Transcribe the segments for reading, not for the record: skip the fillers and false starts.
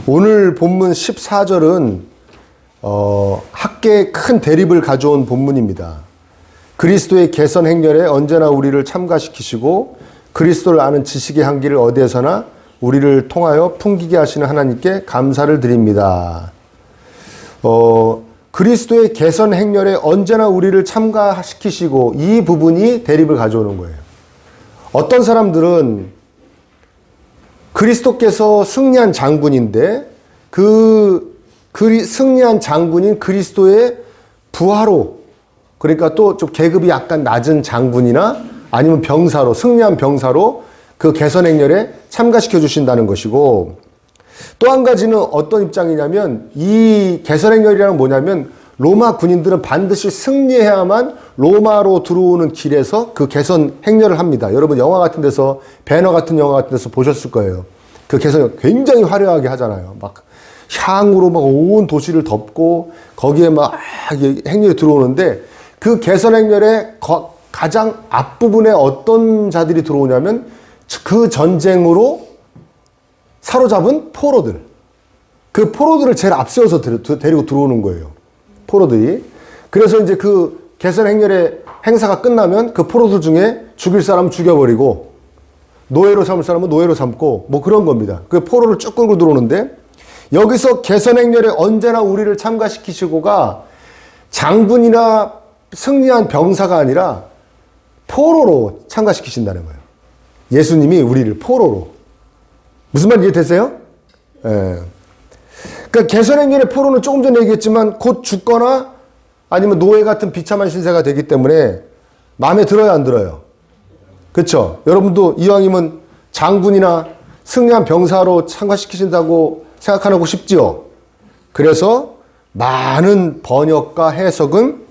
오늘 본문 14절은 학계에 큰 대립을 가져온 본문입니다. 그리스도의 개선 행렬에 언제나 우리를 참가시키시고 그리스도를 아는 지식의 한기를 어디에서나 우리를 통하여 풍기게 하시는 하나님께 감사를 드립니다. 그리스도의 개선 행렬에 언제나 우리를 참가시키시고, 이 부분이 대립을 가져오는 거예요. 어떤 사람들은 그리스도께서 승리한 장군인데 그 승리한 장군인 그리스도의 부하로, 그러니까 또 좀 계급이 약간 낮은 장군이나 아니면 병사로, 승리한 병사로 그 개선 행렬에 참가시켜 주신다는 것이고, 또 한 가지는 어떤 입장이냐면, 이 개선 행렬이라는 뭐냐면 로마 군인들은 반드시 승리해야만 로마로 들어오는 길에서 그 개선 행렬을 합니다. 여러분 영화 같은 데서, 배너 같은 영화 같은 데서 보셨을 거예요. 그 개선 굉장히 화려하게 하잖아요. 막 향으로 막 온 도시를 덮고 거기에 막 행렬이 들어오는데, 그 개선 행렬의 가장 앞부분에 어떤 자들이 들어오냐면 그 전쟁으로 사로잡은 포로들. 그 포로들을 제일 앞세워서 데리고 들어오는 거예요. 포로들이. 그래서 이제 그 개선 행렬의 행사가 끝나면 그 포로들 중에 죽일 사람은 죽여버리고, 노예로 삼을 사람은 노예로 삼고, 뭐 그런 겁니다. 그 포로를 쭉 끌고 들어오는데, 여기서 개선 행렬에 언제나 우리를 참가시키시고가 장군이나 승리한 병사가 아니라 포로로 참가시키신다는 거예요. 예수님이 우리를 포로로. 무슨 말인지 이해되세요? 예. 그러니까 개선 행렬의 포로는 조금 전에 얘기했지만 곧 죽거나 아니면 노예 같은 비참한 신세가 되기 때문에 마음에 들어요, 안 들어요? 그렇죠? 여러분도 이왕이면 장군이나 승리한 병사로 참가시키신다고 생각하고 싶지요? 그래서 많은 번역과 해석은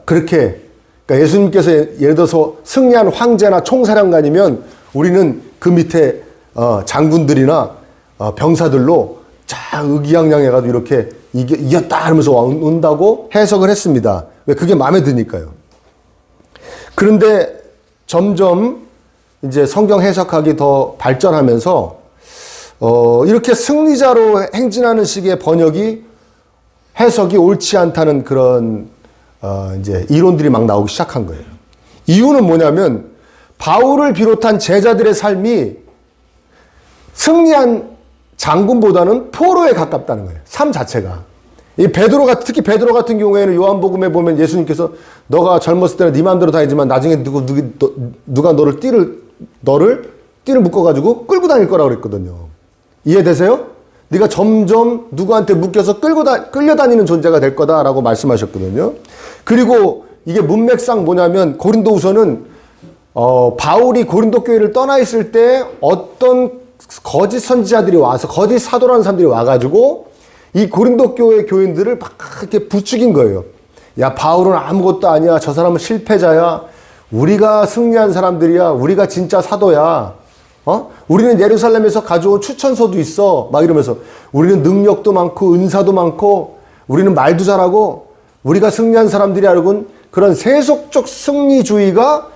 그렇게, 그러니까 예수님께서 예를 들어서 승리한 황제나 총사령관이면 우리는 그 밑에 장군들이나 병사들로 자 의기양양해가지고 이렇게 이겼다 하면서 온다고 해석을 했습니다. 왜? 그게 마음에 드니까요. 그런데 점점 이제 성경 해석학이 더 발전하면서 이렇게 승리자로 행진하는 식의 번역이, 해석이 옳지 않다는 그런 이제 이론들이 막 나오기 시작한 거예요. 이유는 뭐냐면 바울을 비롯한 제자들의 삶이 승리한 장군보다는 포로에 가깝다는 거예요. 삶 자체가. 특히 베드로 같은 경우에는 요한복음에 보면 예수님께서 너가 젊었을 때는 네 마음대로 다니지만 나중에 누가 너를 띠를 묶어가지고 끌고 다닐 거라고 그랬거든요. 이해되세요? 네가 점점 누구한테 묶여서 끌려다니는 존재가 될 거다라고 말씀하셨거든요. 그리고 이게 문맥상 뭐냐면 고린도후서는 바울이 고린도 교회를 떠나 있을 때 어떤 거짓 선지자들이 와서, 거짓 사도라는 사람들이 와가지고 이 고린도 교회 교인들을 막 이렇게 부추긴 거예요. 야, 바울은 아무것도 아니야. 저 사람은 실패자야. 우리가 승리한 사람들이야. 우리가 진짜 사도야. 우리는 예루살렘에서 가져온 추천서도 있어. 막 이러면서 우리는 능력도 많고 은사도 많고 우리는 말도 잘하고 우리가 승리한 사람들이라고는, 그런 세속적 승리주의가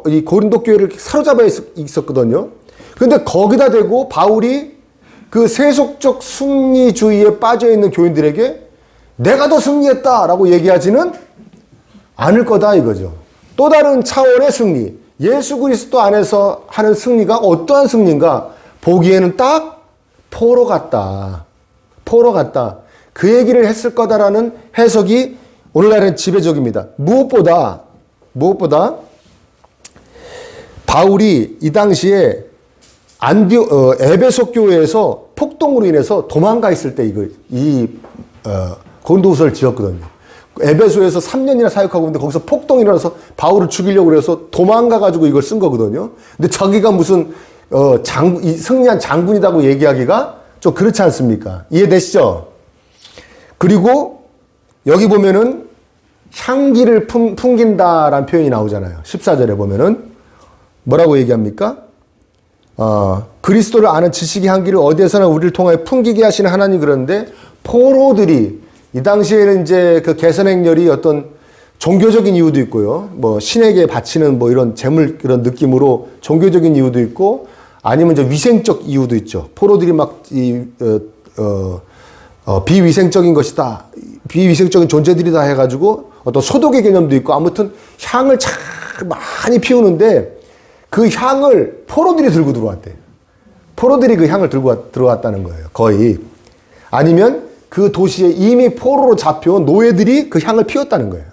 이 고린도 교회를 사로잡아 있었거든요. 근데 거기다 대고 바울이 그 세속적 승리주의에 빠져있는 교인들에게 내가 더 승리했다라고 얘기하지는 않을 거다 이거죠. 또 다른 차원의 승리, 예수 그리스도 안에서 하는 승리가 어떠한 승리인가? 보기에는 딱 포로 같다. 그 얘기를 했을 거다라는 해석이 오늘날은 지배적입니다. 무엇보다 바울이 이 당시에 에베소 교회에서 폭동으로 인해서 도망가 있을 때 고린도후서를 지었거든요. 에베소에서 3년이나 사역하고 있는데 거기서 폭동이 일어나서 바울을 죽이려고 해서 도망가가지고 이걸 쓴 거거든요. 근데 자기가 무슨 승리한 장군이라고 얘기하기가 좀 그렇지 않습니까? 이해되시죠? 그리고 여기 보면은 향기를 풍긴다라는 표현이 나오잖아요. 14절에 보면은 뭐라고 얘기합니까? 그리스도를 아는 지식의 향기를 어디에서나 우리를 통하여 풍기게 하시는 하나님, 그러는데 포로들이, 이 당시에는 이제 그 개선 행렬이 어떤 종교적인 이유도 있고요. 뭐 신에게 바치는 뭐 이런 재물, 그런 느낌으로 종교적인 이유도 있고, 아니면 이제 위생적 이유도 있죠. 포로들이 막 비위생적인 것이다. 비위생적인 존재들이다 해가지고 어떤 소독의 개념도 있고 아무튼 향을 참 많이 피우는데 그 향을 포로들이 들고 들어왔대요. 포로들이 그 향을 들고 들어왔다는 거예요. 거의. 아니면 그 도시에 이미 포로로 잡혀온 노예들이 그 향을 피웠다는 거예요.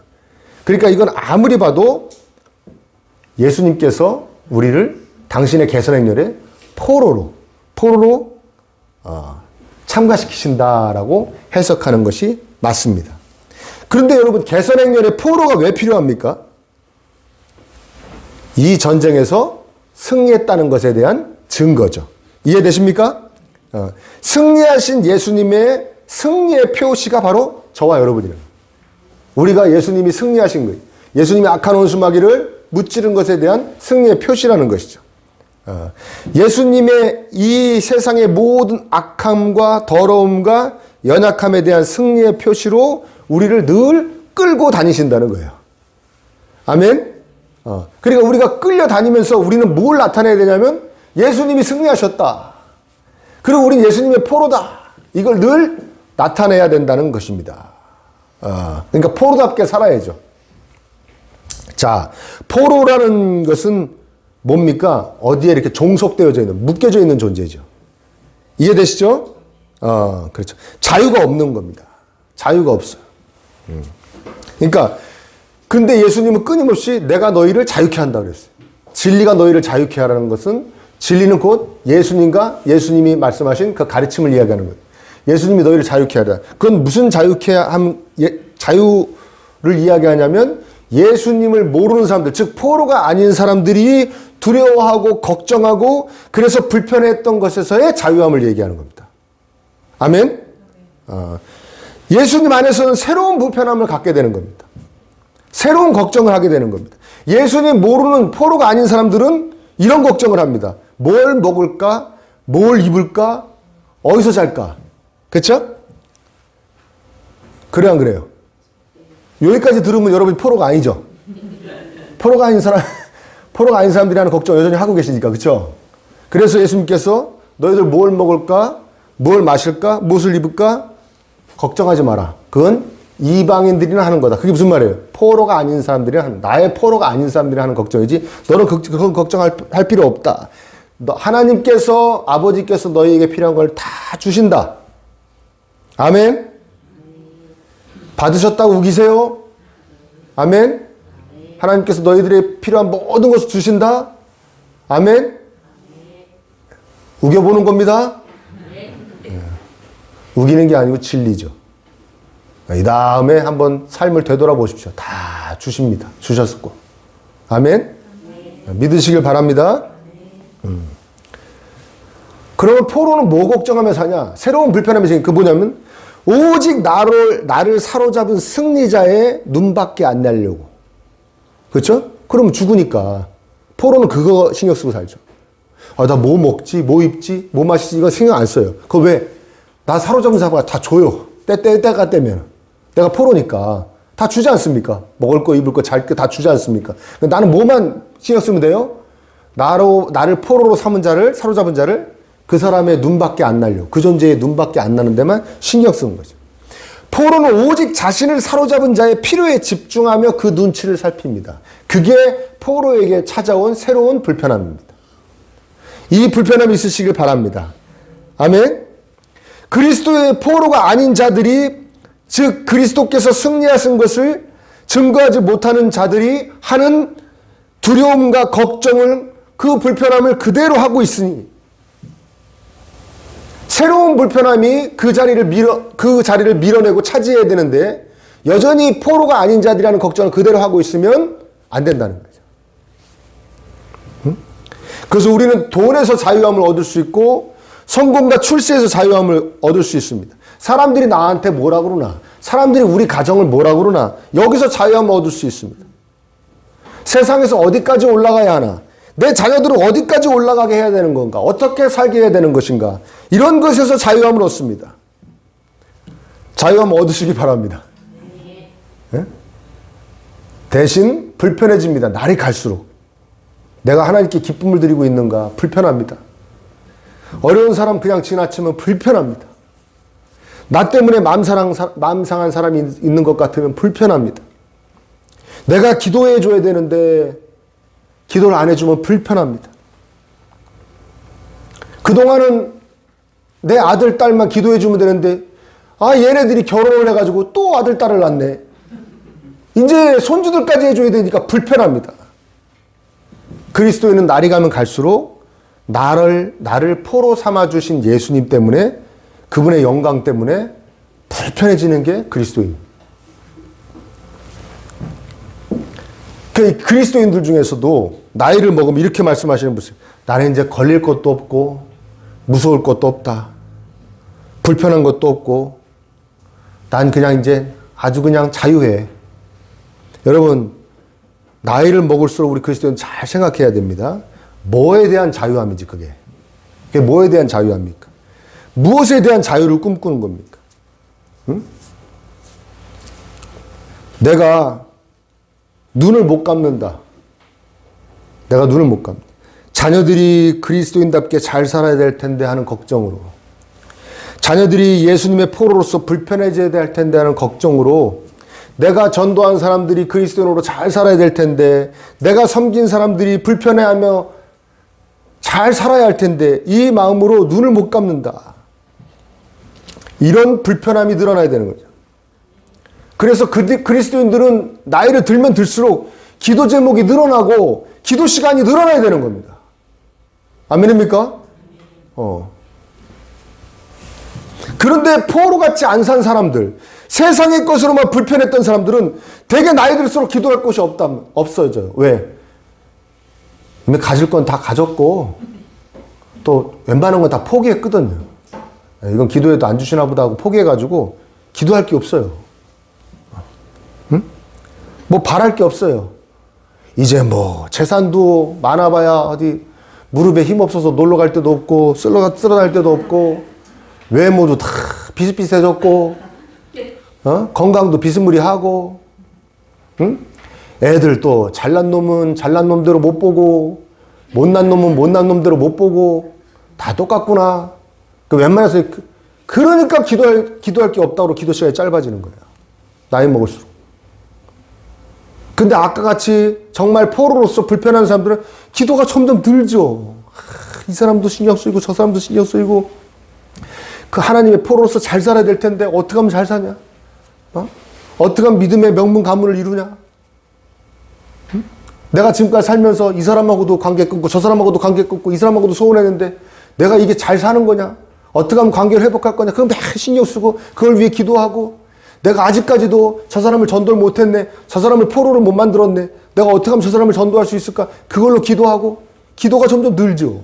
그러니까 이건 아무리 봐도 예수님께서 우리를 당신의 개선행렬에 포로로 참가시키신다라고 해석하는 것이 맞습니다. 그런데 여러분 개선행렬에 포로가 왜 필요합니까? 이 전쟁에서 승리했다는 것에 대한 증거죠. 이해되십니까? 승리하신 예수님의 승리의 표시가 바로 저와 여러분이에요. 우리가 예수님이 승리하신 거예요. 예수님이 악한 원수마귀를 무찌른 것에 대한 승리의 표시라는 것이죠. 예수님의 이 세상의 모든 악함과 더러움과 연약함에 대한 승리의 표시로 우리를 늘 끌고 다니신다는 거예요. 아멘? 그러니까 우리가 끌려다니면서 우리는 뭘 나타내야 되냐면 예수님이 승리하셨다. 그리고 우린 예수님의 포로다. 이걸 늘 나타내야 된다는 것입니다. 그러니까 포로답게 살아야죠. 자, 포로라는 것은 뭡니까? 어디에 이렇게 종속되어져 있는, 묶여져 있는 존재죠. 이해되시죠? 그렇죠. 자유가 없는 겁니다. 자유가 없어요. 그러니까, 근데 예수님은 끊임없이 내가 너희를 자유케 한다 그랬어요. 진리가 너희를 자유케 하라는 것은 진리는 곧 예수님과 예수님이 말씀하신 그 가르침을 이야기하는 거예요. 예수님이 너희를 자유케 하라. 그건 무슨 자유를 이야기하냐면 예수님을 모르는 사람들, 즉 포로가 아닌 사람들이 두려워하고 걱정하고 그래서 불편했던 것에서의 자유함을 얘기하는 겁니다. 아멘? 예수님 안에서는 새로운 불편함을 갖게 되는 겁니다. 새로운 걱정을 하게 되는 겁니다. 예수님 모르는 포로가 아닌 사람들은 이런 걱정을 합니다. 뭘 먹을까? 뭘 입을까? 어디서 잘까? 그렇죠? 그래 안 그래요? 여기까지 들으면 여러분이 포로가 아니죠? 포로가 아닌 사람들이 하는 걱정 여전히 하고 계시니까, 그렇죠? 그래서 예수님께서 너희들 뭘 먹을까? 뭘 마실까? 무엇을 입을까? 걱정하지 마라. 그건 이방인들이나 하는 거다. 그게 무슨 말이에요? 포로가 아닌 사람들이 하는, 나의 포로가 아닌 사람들이 하는 걱정이지 너는 그건 걱정할 필요 없다. 하나님께서, 아버지께서 너희에게 필요한 걸 다 주신다. 아멘? 받으셨다고 우기세요? 아멘? 하나님께서 너희들의 필요한 모든 것을 주신다? 아멘? 우겨보는 겁니다. 우기는 게 아니고 진리죠. 이 다음에 한번 삶을 되돌아보십시오. 다 주십니다. 주셨고. 아멘? 믿으시길 바랍니다. 그러면 포로는 뭐 걱정하면서 하냐? 새로운 불편함이 생긴 그 뭐냐면 오직 나를 사로잡은 승리자의 눈밖에 안 내려고. 그렇죠? 그러면 죽으니까. 포로는 그거 신경 쓰고 살죠. 나 뭐 먹지? 뭐 입지? 뭐 마시지? 이거 신경 안 써요. 그거 왜? 나 사로잡은 사람가 다 줘요. 때가 되면. 내가 포로니까. 다 주지 않습니까? 먹을 거, 입을 거, 잘 거 다 주지 않습니까? 나는 뭐만 신경 쓰면 돼요? 나를 포로로 사로잡은 자를 그 사람의 눈밖에 안 날려. 그 존재의 눈밖에 안 나는 데만 신경 쓰는 거죠. 포로는 오직 자신을 사로잡은 자의 필요에 집중하며 그 눈치를 살핍니다. 그게 포로에게 찾아온 새로운 불편함입니다. 이 불편함이 있으시길 바랍니다. 아멘? 그리스도의 포로가 아닌 자들이, 즉 그리스도께서 승리하신 것을 증거하지 못하는 자들이 하는 두려움과 걱정을, 그 불편함을 그대로 하고 있으니 새로운 불편함이 그 자리를 밀어내고 차지해야 되는데 여전히 포로가 아닌 자들이라는 걱정을 그대로 하고 있으면 안 된다는 거죠. 그래서 우리는 돈에서 자유함을 얻을 수 있고 성공과 출세에서 자유함을 얻을 수 있습니다. 사람들이 나한테 뭐라 그러나, 사람들이 우리 가정을 뭐라 그러나 여기서 자유함을 얻을 수 있습니다. 세상에서 어디까지 올라가야 하나, 내 자녀들은 어디까지 올라가게 해야 되는 건가, 어떻게 살게 해야 되는 것인가, 이런 것에서 자유함을 얻습니다. 자유함을 얻으시기 바랍니다. 네? 대신 불편해집니다. 날이 갈수록. 내가 하나님께 기쁨을 드리고 있는가 불편합니다. 어려운 사람 그냥 지나치면 불편합니다. 나 때문에 마음 상한 사람이 있는 것 같으면 불편합니다. 내가 기도해 줘야 되는데 기도를 안 해주면 불편합니다. 그동안은 내 아들, 딸만 기도해 주면 되는데 얘네들이 결혼을 해가지고 또 아들, 딸을 낳네. 이제 손주들까지 해줘야 되니까 불편합니다. 그리스도인은 날이 가면 갈수록 나를 포로 삼아주신 예수님 때문에, 그분의 영광 때문에 불편해지는 게 그리스도인. 그리스도인들 중에서도 나이를 먹으면 이렇게 말씀하시는 분이 있어요. 나는 이제 걸릴 것도 없고 무서울 것도 없다. 불편한 것도 없고 난 그냥 이제 아주 그냥 자유해. 여러분, 나이를 먹을수록 우리 그리스도인 잘 생각해야 됩니다. 뭐에 대한 자유함이지 그게? 그게 뭐에 대한 자유함입니까? 무엇에 대한 자유를 꿈꾸는 겁니까? 응? 내가 눈을 못 감는다. 내가 눈을 못 감는다. 자녀들이 그리스도인답게 잘 살아야 될 텐데 하는 걱정으로, 자녀들이 예수님의 포로로서 불편해져야 될 텐데 하는 걱정으로, 내가 전도한 사람들이 그리스도인으로 잘 살아야 될 텐데, 내가 섬긴 사람들이 불편해하며 잘 살아야 할 텐데 이 마음으로 눈을 못 감는다. 이런 불편함이 늘어나야 되는 거죠. 그래서 그리스도인들은 나이를 들면 들수록 기도 제목이 늘어나고 기도 시간이 늘어나야 되는 겁니다. 아멘입니까? 그런데 포로같이 안 산 사람들, 세상의 것으로만 불편했던 사람들은 되게 나이 들수록 기도할 곳이 없어져요. 왜? 이미 가질 건 다 가졌고 또 웬만한 건 다 포기했거든요. 이건 기도해도 안 주시나 보다 하고 포기해가지고 기도할 게 없어요. 응? 뭐 바랄 게 없어요. 이제 뭐 재산도 많아봐야 어디 무릎에 힘 없어서 놀러 갈 데도 없고 쓸어갈 데도 없고 외모도 다 비슷비슷해졌고 건강도 비스무리하고, 응? 애들 또 잘난 놈은 잘난 놈대로 못 보고 못난 놈은 못난 놈대로 못 보고 다 똑같구나. 웬만해서 그러니까 기도할 게 없다고 기도 시간이 짧아지는 거예요. 나이 먹을수록. 근데 아까 같이 정말 포로로서 불편한 사람들은 기도가 점점 늘죠. 이 사람도 신경 쓰이고 저 사람도 신경 쓰이고, 그 하나님의 포로로서 잘 살아야 될 텐데 어떻게 하면 잘 사냐? 어떻게 하면 믿음의 명문 가문을 이루냐? 내가 지금까지 살면서 이 사람하고도 관계 끊고 저 사람하고도 관계 끊고 이 사람하고도 소원했는데 내가 이게 잘 사는 거냐? 어떻게 하면 관계를 회복할 거냐? 그럼 매 신경 쓰고 그걸 위해 기도하고, 내가 아직까지도 저 사람을 전도를 못했네. 저 사람을 포로를 못 만들었네. 내가 어떻게 하면 저 사람을 전도할 수 있을까? 그걸로 기도하고, 기도가 점점 늘죠.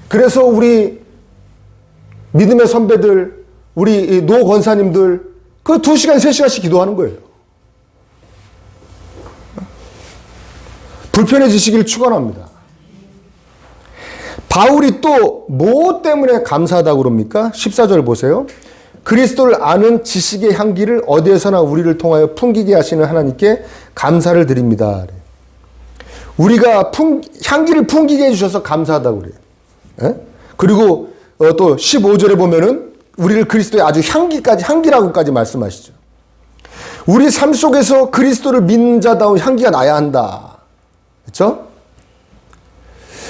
그래서 우리 믿음의 선배들, 우리 노 권사님들 그 2시간, 3시간씩 기도하는 거예요. 불편해지시길 축원합니다. 바울이 또 뭐 때문에 감사하다고 그럽니까? 14절 보세요. 그리스도를 아는 지식의 향기를 어디에서나 우리를 통하여 풍기게 하시는 하나님께 감사를 드립니다. 우리가 향기를 풍기게 해주셔서 감사하다고 그래요. 예? 그리고 또 15절에 보면은 우리를 그리스도의 아주 향기라고까지 말씀하시죠. 우리 삶 속에서 그리스도를 믿는 자다운 향기가 나야 한다. 그렇죠?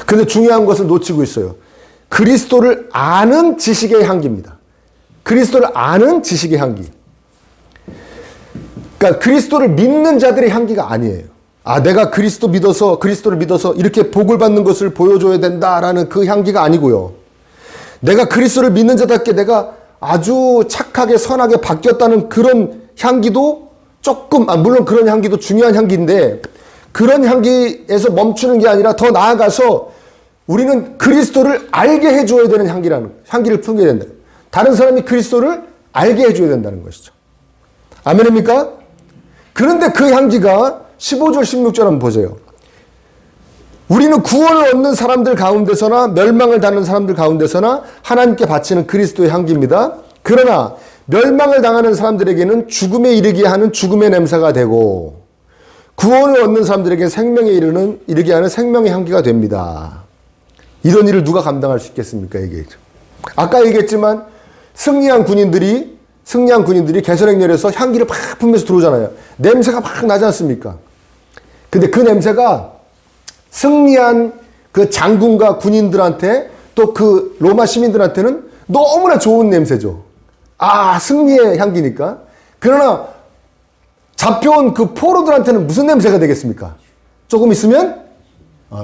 근데 중요한 것을 놓치고 있어요. 그리스도를 아는 지식의 향기입니다. 그리스도를 아는 지식의 향기. 그러니까 그리스도를 믿는 자들의 향기가 아니에요. 내가 그리스도를 믿어서 이렇게 복을 받는 것을 보여줘야 된다라는 그 향기가 아니고요. 내가 그리스도를 믿는 자답게 내가 아주 착하게 선하게 바뀌었다는 그런 향기도 조금, 물론 그런 향기도 중요한 향기인데, 그런 향기에서 멈추는 게 아니라 더 나아가서 우리는 그리스도를 알게 해줘야 되는 향기를 품게 된다. 다른 사람이 그리스도를 알게 해줘야 된다는 것이죠. 아멘입니까? 그런데 그 향기가 15절 16절 한번 보세요. 우리는 구원을 얻는 사람들 가운데서나 멸망을 당하는 사람들 가운데서나 하나님께 바치는 그리스도의 향기입니다. 그러나 멸망을 당하는 사람들에게는 죽음에 이르게 하는 죽음의 냄새가 되고, 구원을 얻는 사람들에게 생명에 이르게 하는 생명의 향기가 됩니다. 이런 일을 누가 감당할 수 있겠습니까? 얘기했죠. 아까 얘기했지만 승리한 군인들이 개선행렬에서 향기를 팍 품면서 들어오잖아요. 냄새가 막 나지 않습니까? 근데 그 냄새가 승리한 그 장군과 군인들한테 또 그 로마 시민들한테는 너무나 좋은 냄새죠. 아, 승리의 향기니까. 그러나 잡혀온 그 포로들한테는 무슨 냄새가 되겠습니까? 조금 있으면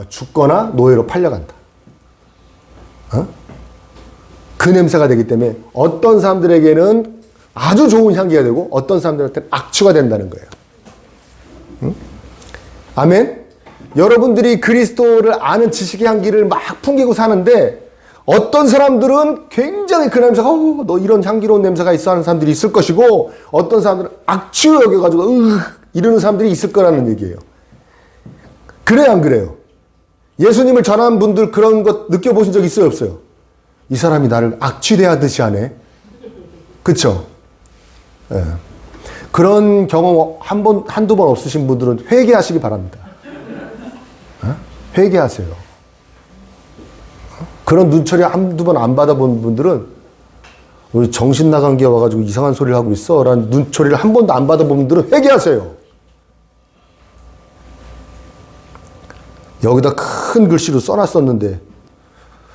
죽거나 노예로 팔려간다. 그 냄새가 되기 때문에 어떤 사람들에게는 아주 좋은 향기가 되고 어떤 사람들한테는 악취가 된다는 거예요. 아멘? 여러분들이 그리스도를 아는 지식의 향기를 막 풍기고 사는데 어떤 사람들은 굉장히 그 냄새가 너 이런 향기로운 냄새가 있어 하는 사람들이 있을 것이고 어떤 사람들은 악취로 여겨가지고 이러는 사람들이 있을 거라는 얘기예요. 그래요, 안 그래요? 예수님을 전한 분들 그런 것 느껴보신 적 있어요, 없어요? 이 사람이 나를 악취대하듯이 하네. 그쵸? 예. 그런 경험 한두 번 없으신 분들은 회개하시기 바랍니다. 회개하세요. 그런 눈초리 한두 번 안 받아본 분들은 우리 정신 나간 게 와가지고 이상한 소리를 하고 있어 라는 눈초리를 한 번도 안 받아본 분들은 회개하세요. 여기다 큰 글씨로 써놨었는데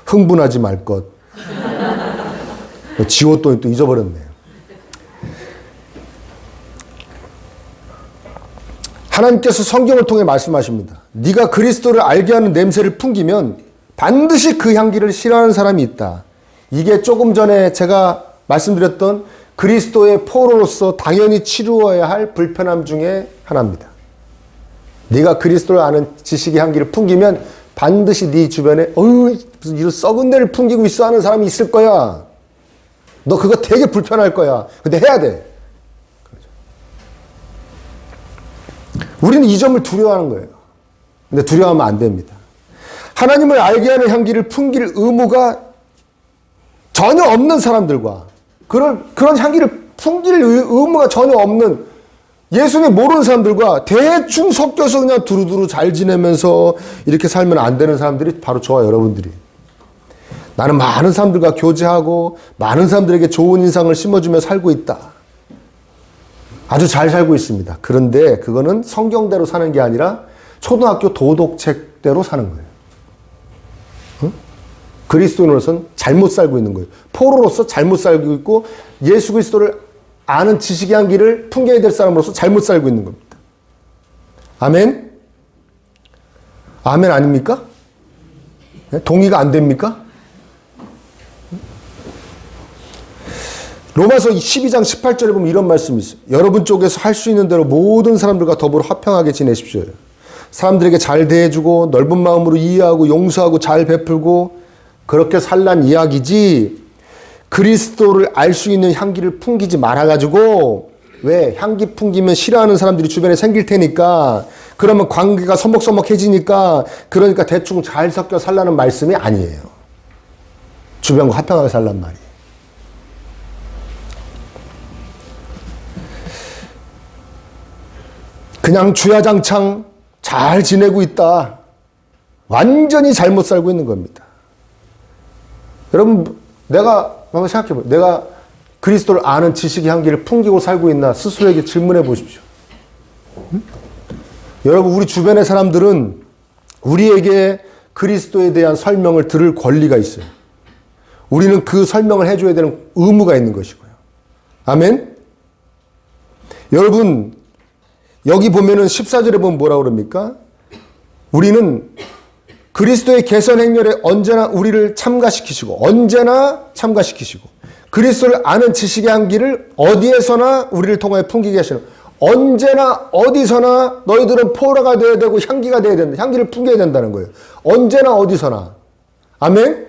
흥분하지 말 것. 지웠더니 또 잊어버렸네. 하나님께서 성경을 통해 말씀하십니다. 네가 그리스도를 알게 하는 냄새를 풍기면 반드시 그 향기를 싫어하는 사람이 있다. 이게 조금 전에 제가 말씀드렸던 그리스도의 포로로서 당연히 치루어야 할 불편함 중에 하나입니다. 네가 그리스도를 아는 지식의 향기를 풍기면 반드시 네 주변에 무슨 이런 썩은 데를 풍기고 있어 하는 사람이 있을 거야. 너 그거 되게 불편할 거야. 근데 해야 돼. 우리는 이 점을 두려워하는 거예요. 근데 두려워하면 안 됩니다. 하나님을 알게 하는 향기를 풍길 의무가 전혀 없는 사람들과 그런 향기를 풍길 의무가 전혀 없는 예수님 모르는 사람들과 대충 섞여서 그냥 두루두루 잘 지내면서 이렇게 살면 안 되는 사람들이 바로 저와 여러분들이. 나는 많은 사람들과 교제하고 많은 사람들에게 좋은 인상을 심어주며 살고 있다. 아주 잘 살고 있습니다. 그런데 그거는 성경대로 사는 게 아니라 초등학교 도덕책대로 사는 거예요. 응? 그리스도인으로서는 잘못 살고 있는 거예요. 포로로서 잘못 살고 있고 예수 그리스도를 아는 지식의 향기를 풍겨야 될 사람으로서 잘못 살고 있는 겁니다. 아멘? 아멘 아닙니까? 동의가 안 됩니까? 로마서 12장 18절에 보면 이런 말씀이 있어요. 여러분 쪽에서 할 수 있는 대로 모든 사람들과 더불어 화평하게 지내십시오. 사람들에게 잘 대해주고 넓은 마음으로 이해하고 용서하고 잘 베풀고 그렇게 살란 이야기지 그리스도를 알 수 있는 향기를 풍기지 말아가지고 왜? 향기 풍기면 싫어하는 사람들이 주변에 생길 테니까 그러면 관계가 서먹서먹해지니까 그러니까 대충 잘 섞여 살라는 말씀이 아니에요. 주변과 화평하게 살란 말이에요. 그냥 주야장창 잘 지내고 있다. 완전히 잘못 살고 있는 겁니다. 여러분, 내가 한번 생각해 보세요. 내가 그리스도를 아는 지식의 향기를 풍기고 살고 있나 스스로에게 질문해 보십시오. 응? 여러분, 우리 주변의 사람들은 우리에게 그리스도에 대한 설명을 들을 권리가 있어요. 우리는 그 설명을 해줘야 되는 의무가 있는 것이고요. 아멘? 여러분, 여기 보면은 14절에 보면 뭐라고 그럽니까? 우리는 그리스도의 개선 행렬에 언제나 우리를 참가시키시고 그리스도를 아는 지식의 향기를 어디에서나 우리를 통하여 풍기게 하시는 언제나 어디서나 너희들은 포로가 되어야 되고 향기가 되어야 된다. 향기를 풍겨야 된다는 거예요. 언제나 어디서나. 아멘?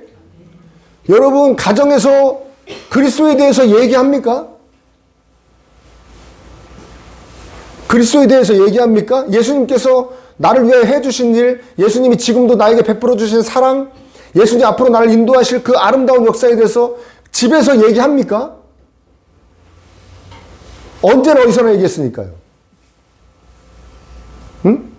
여러분 가정에서 그리스도에 대해서 얘기합니까? 그리스도에 대해서 얘기합니까? 예수님께서 나를 위해 해주신 일, 예수님이 지금도 나에게 베풀어 주신 사랑, 예수님 앞으로 나를 인도하실 그 아름다운 역사에 대해서 집에서 얘기합니까? 언제나 어디서나 얘기했으니까요. 응?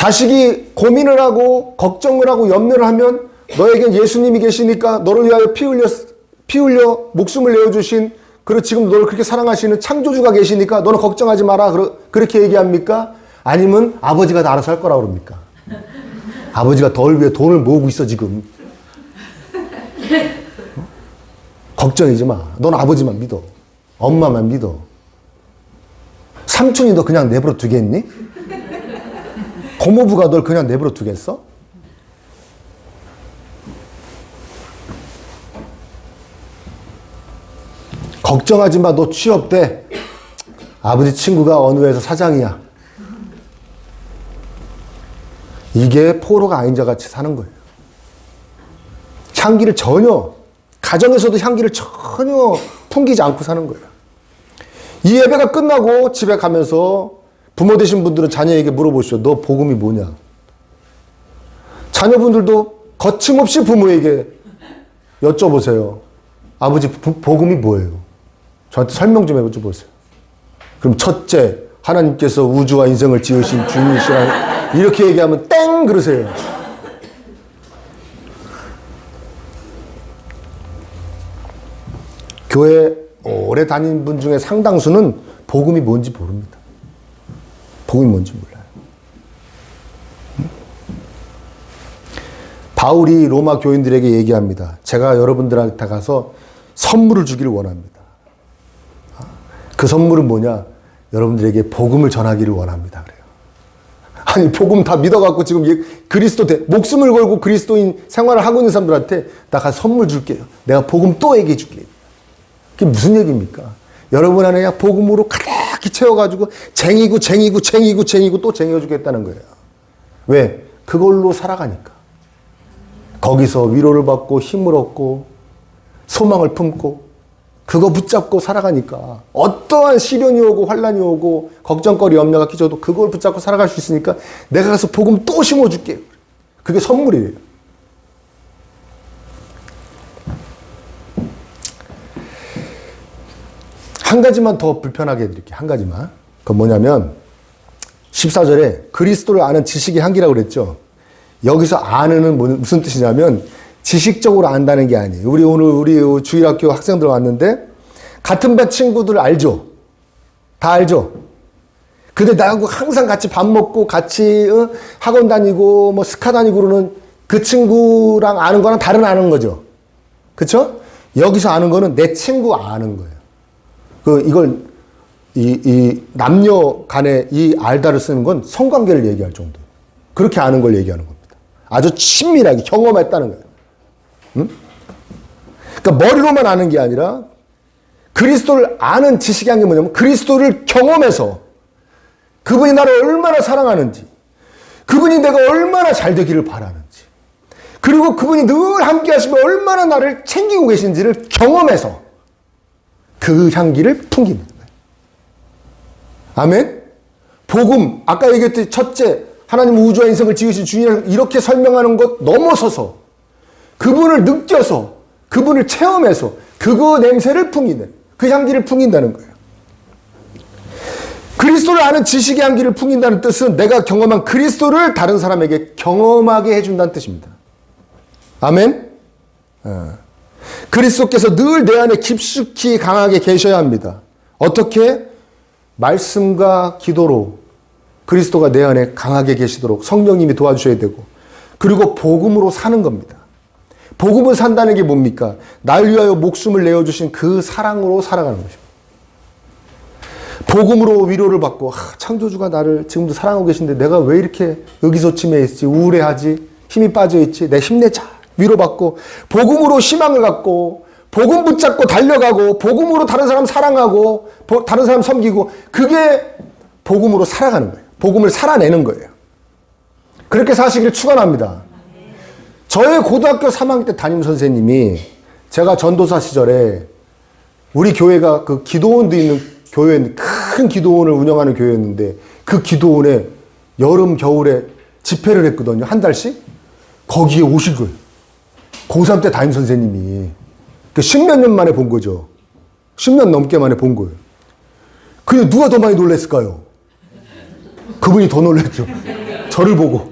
자식이 고민을 하고 걱정을 하고 염려를 하면 너에겐 예수님이 계시니까 너를 위하여 피 흘려 목숨을 내어주신 그리고 지금 너를 그렇게 사랑하시는 창조주가 계시니까 너는 걱정하지 마라. 그렇게 얘기합니까? 아니면 아버지가 다 알아서 할 거라고 그럽니까? 아버지가 덜 위해 돈을 모으고 있어 지금. 걱정이지 마. 넌 아버지만 믿어. 엄마만 믿어. 삼촌이 너 그냥 내버려 두겠니? 고모부가 널 그냥 내버려 두겠어? 걱정하지 마. 너 취업돼. 아버지 친구가 어느 회사 사장이야. 이게 포로가 아닌 자 같이 사는 거예요. 향기를 전혀, 가정에서도 향기를 전혀 풍기지 않고 사는 거예요. 이 예배가 끝나고 집에 가면서 부모 되신 분들은 자녀에게 물어보시죠. 너 복음이 뭐냐? 자녀분들도 거침없이 부모에게 여쭤보세요. 아버지 복음이 뭐예요? 저한테 설명 좀 해보세요. 그럼 첫째, 하나님께서 우주와 인생을 지으신 주인이시라 이렇게 얘기하면 땡 그러세요. 교회 오래 다닌 분 중에 상당수는 복음이 뭔지 모릅니다. 복음이 뭔지 몰라요. 바울이 로마 교인들에게 얘기합니다. 제가 여러분들한테 가서 선물을 주기를 원합니다. 그 선물은 뭐냐? 여러분들에게 복음을 전하기를 원합니다. 그래요. 아니 복음 다 믿어갖고 지금 그리스도 목숨을 걸고 그리스도인 생활을 하고 있는 사람들한테 나 가서 선물 줄게요. 내가 복음 또 얘기해 줄게요. 그게 무슨 얘기입니까? 여러분 안에 그냥 복음으로 가득히 채워가지고 쟁이고 또 쟁여주겠다는 거예요. 왜? 그걸로 살아가니까. 거기서 위로를 받고 힘을 얻고 소망을 품고 그거 붙잡고 살아가니까 어떠한 시련이 오고 환란이 오고 걱정거리 염려가 끼쳐도 그걸 붙잡고 살아갈 수 있으니까 내가 가서 복음 또 심어줄게요. 그게 선물이에요. 한 가지만 더 불편하게 해드릴게요. 한 가지만. 그건 뭐냐면 14절에 그리스도를 아는 지식의 향기라고 그랬죠. 여기서 아는은 무슨 뜻이냐면 지식적으로 안다는 게 아니에요. 우리 주일학교 학생들 왔는데 같은 반 친구들 알죠? 다 알죠? 근데 나하고 항상 같이 밥 먹고 같이 학원 다니고 뭐 스카 다니고 그러는 그 친구랑 아는 거랑 다른 아는 거죠. 그쵸? 여기서 아는 거는 내 친구 아는 거예요. 이걸 이 남녀 간에 이 알다를 쓰는 건 성관계를 얘기할 정도. 그렇게 아는 걸 얘기하는 겁니다. 아주 친밀하게 경험했다는 거예요. 응? 그러니까 머리로만 아는 게 아니라 그리스도를 아는 지식이 한 게 뭐냐면 그리스도를 경험해서 그분이 나를 얼마나 사랑하는지 그분이 내가 얼마나 잘 되기를 바라는지 그리고 그분이 늘 함께 하시면 얼마나 나를 챙기고 계신지를 경험해서 그 향기를 풍기는 거예요. 아멘? 복음, 아까 얘기했듯이 첫째, 하나님 우주와 인생을 지으신 주인을 이렇게 설명하는 것 넘어서서 그분을 느껴서 그분을 체험해서 그거 냄새를 풍기는 그 향기를 풍긴다는 거예요. 그리스도를 아는 지식의 향기를 풍긴다는 뜻은 내가 경험한 그리스도를 다른 사람에게 경험하게 해준다는 뜻입니다. 아멘? 그리스도께서 늘 내 안에 깊숙이 강하게 계셔야 합니다. 어떻게? 말씀과 기도로 그리스도가 내 안에 강하게 계시도록 성령님이 도와주셔야 되고 그리고 복음으로 사는 겁니다. 복음을 산다는 게 뭡니까? 날 위하여 목숨을 내어주신 그 사랑으로 살아가는 것입니다. 복음으로 위로를 받고 창조주가 나를 지금도 사랑하고 계신데 내가 왜 이렇게 의기소침해 있지? 우울해하지? 힘이 빠져있지? 내 힘내자. 위로받고 복음으로 희망을 갖고 복음 붙잡고 달려가고 복음으로 다른 사람 사랑하고 다른 사람 섬기고 그게 복음으로 살아가는 거예요. 복음을 살아내는 거예요. 그렇게 사시기를 축원합니다. 저의 고등학교 3학년 때 담임 선생님이 제가 전도사 시절에 우리 교회가 그 기도원도 있는 교회, 큰 기도원을 운영하는 교회였는데 그 기도원에 여름, 겨울에 집회를 했거든요. 한 달씩. 거기에 오신 거예요. 고3 때 담임 선생님이. 10몇 년 만에 본 거죠. 10년 넘게 만에 본 거예요. 근데 누가 더 많이 놀랬을까요? 그분이 더 놀랬죠. 저를 보고.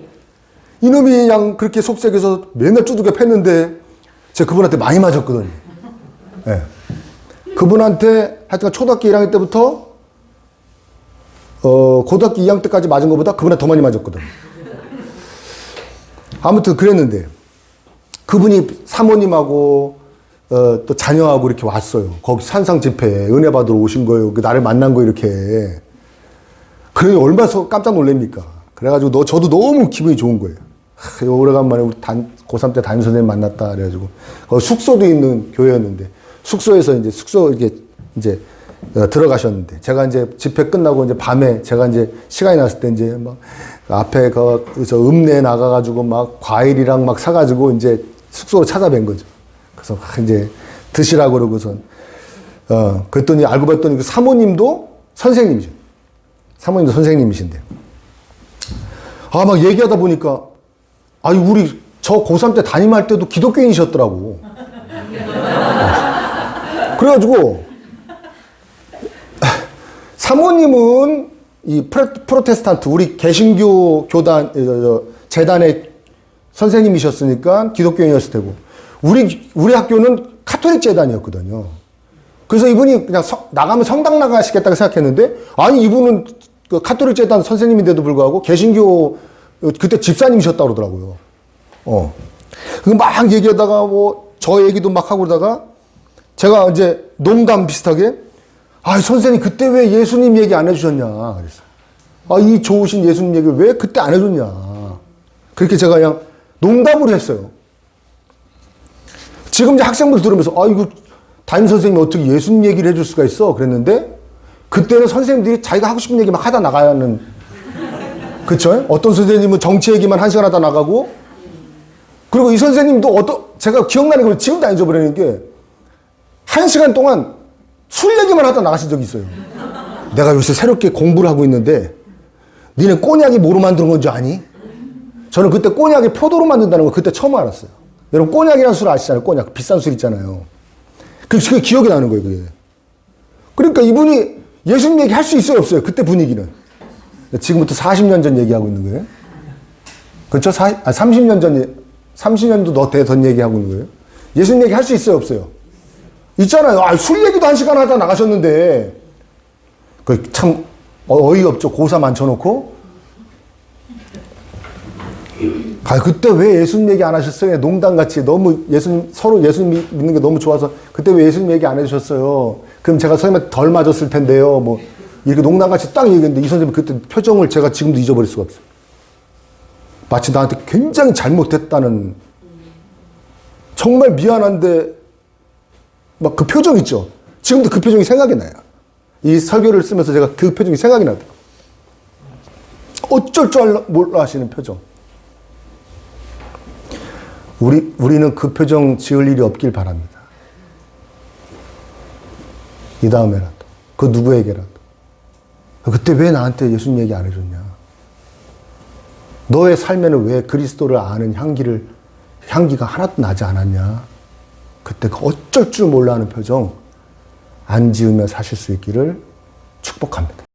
이놈이 그냥 그렇게 속색에서 맨날 두들겨 팼는데 제가 그분한테 많이 맞았거든요. 네. 그분한테 하여튼 초등학교 1학년 때부터 고등학교 2학년 때까지 맞은 것보다 그분한테 더 많이 맞았거든요. 아무튼 그랬는데 그분이 사모님하고 또 자녀하고 이렇게 왔어요. 거기 산상 집회에 은혜 받으러 오신 거예요. 나를 만난 거 이렇게. 그러니 얼마나 깜짝 놀랍니까? 그래가지고 저도 너무 기분이 좋은 거예요. 오래간만에 우리 고3 때 담임 선생님 만났다. 그래가지고 거기 숙소도 있는 교회였는데 숙소에서 이제 이제 들어가셨는데 제가 이제 집회 끝나고 이제 밤에 제가 이제 시간이 났을 때 이제 막 앞에 저 읍내에 나가가지고 막 과일이랑 막 사가지고 이제 숙소로 찾아뵌 거죠. 그래서 이제 드시라고 그러고선 그랬더니 알고 봤더니 그 사모님도 선생님이죠. 사모님도 선생님이신데 막 얘기하다 보니까 우리 저 고3 때 담임할 때도 기독교인이셨더라고. 그래가지고 사모님은 이 프로테스탄트 우리 개신교 교단 재단의 선생님이셨으니까 기독교인이었을 테고 우리 학교는 카톨릭 재단이었거든요. 그래서 이분이 그냥 나가면 성당 나가시겠다고 생각했는데 아니 이분은 그 카톨릭 재단 선생님인데도 불구하고 개신교 그때 집사님이셨다고 그러더라고요. 막 얘기하다가 뭐 저 얘기도 막 하고 그러다가 제가 이제 농담 비슷하게 선생님 그때 왜 예수님 얘기 안 해주셨냐 그랬어요. 이 좋으신 예수님 얘기를 왜 그때 안 해줬냐 그렇게 제가 그냥 농담으로 했어요. 지금 이제 학생들 들으면서 이거 담임 선생님이 어떻게 예수님 얘기를 해줄 수가 있어 그랬는데 그때는 선생님들이 자기가 하고 싶은 얘기 막 하다 나가야 하는 그쵸? 어떤 선생님은 정치 얘기만 1시간 하다 나가고 그리고 이 선생님도 제가 기억나는 걸 지금도 안 잊어버리는 게 1시간 동안 술 얘기만 하다 나가신 적이 있어요. 내가 요새 새롭게 공부를 하고 있는데 니네 꼬냑이 뭐로 만드는 건지 아니? 저는 그때 꼬냑이 포도로 만든다는 걸 그때 처음 알았어요. 여러분 꼬냑이라는 술 아시잖아요. 꼬냑 비싼 술 있잖아요. 그게 기억이 나는 거예요. 그게. 그러니까 이분이 예수님 얘기 할 수 있어요 없어요? 그때 분위기는. 지금부터 40년 전 얘기하고 있는 거예요. 그렇죠? 30년 전 30년도 더 된 얘기하고 있는 거예요. 예수님 얘기 할 수 있어요 없어요? 있잖아요. 술 얘기도 1시간 하다 나가셨는데 그 참 어이없죠. 고3 앉혀놓고 그때 왜 예수님 얘기 안 하셨어요? 농담같이 너무 서로 예수님 믿는 게 너무 좋아서 그때 왜 예수님 얘기 안 해주셨어요? 그럼 제가 선생님한테 덜 맞았을 텐데요. 뭐 이렇게 농담같이 딱 얘기했는데 이 선생님 그때 표정을 제가 지금도 잊어버릴 수가 없어요. 마치 나한테 굉장히 잘못했다는 정말 미안한데 막 그 표정 있죠. 지금도 그 표정이 생각이 나요. 이 설교를 쓰면서 제가 그 표정이 생각이 나더라고요. 어쩔 줄 몰라 하시는 표정. 우리는 그 표정 지을 일이 없길 바랍니다. 이 다음에라도 그 누구에게라도 그때 왜 나한테 예수님 얘기 안 해줬냐? 너의 삶에는 왜 그리스도를 아는 향기가 하나도 나지 않았냐? 그때 그 어쩔 줄 몰라 하는 표정 안 지으며 사실 수 있기를 축복합니다.